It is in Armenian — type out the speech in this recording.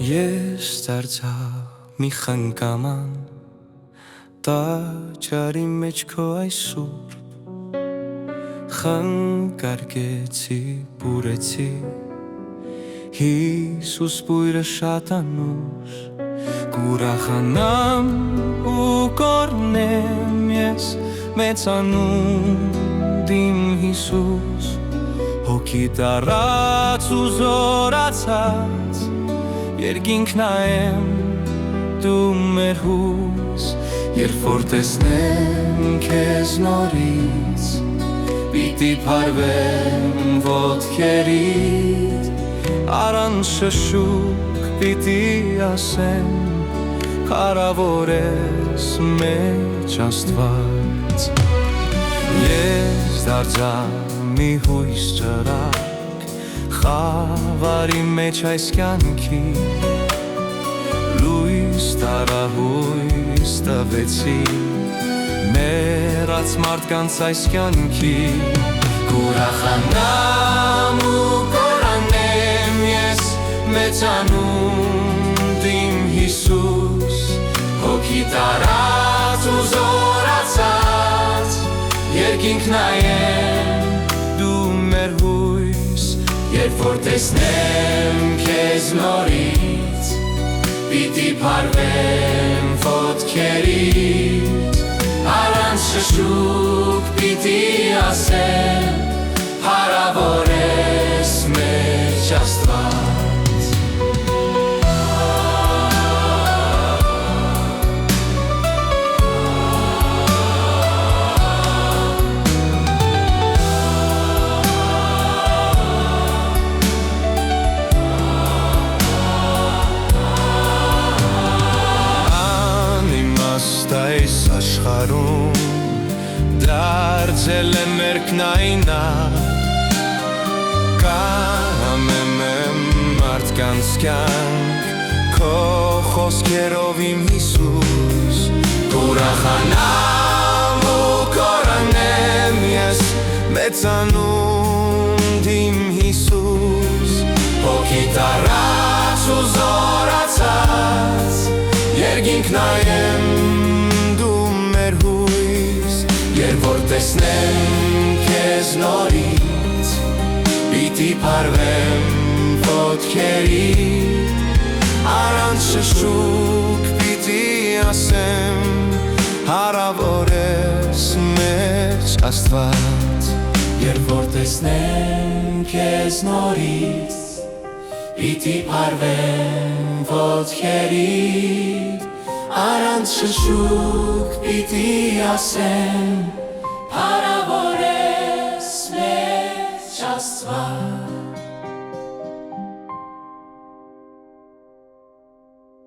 Ես դարձա մի խնկաման տաճարի մեջ քո այսուր խնկարկեցի բուրեցի Հիսուս բույրը շատ անուշ կուրախանամ ու կորնեմ ես մեծանում դիմ Հիսուս հոգի տարած ու զորացած Երկինք նայեմ դու մեր հույս Երբ որ տեսնեմ քեզ նորից Պիտի փարվեմ ոտքերիդ Առանց շշուկ պիտի ասեմ Փառավոր ես մեջ Աստված Ես դարձա մի հույս ճրակ Խավարի մեջ այս կյանքի Լույս տարահույս տվեցի Մեռած մարդկանց այս կյանքի Կուրախանամ ու կորանեմ ես մեծանում դիմ Հիսուս Հոգի տարած ու զորացած Երկինք նայեմ դու մեր հույս Երբ որ տեսնեմ քեզ նորից Պիտի փարվեմ ոտքերիդ Առանց շշուկ պիտի ասեմ Փառավոր ես մեջ Աստված Այս աշխարհում դարձել է մերկնայինա Կանեմ եմ մարդկանց կյանք Քո խոսքերով իմ Հիսուս Կուրախանամ ու կորանեմ ես մեծանում դիմ Հիսուս Հոգի տարած ու զորացած Երկինք նայեմ Երբ որ տեսնեմ քեզ նորից Պիտի փարվեմ ոտքերիդ Առանց շշուկ պիտի ասեմ Փառավոր ես մեջ Աստված Երբ որ տեսնեմ քեզ նորից Պիտի փարվեմ ոտքերիդ Առանց շշուկ պիտի ասեմ Փառավոր ես մեջ Աստված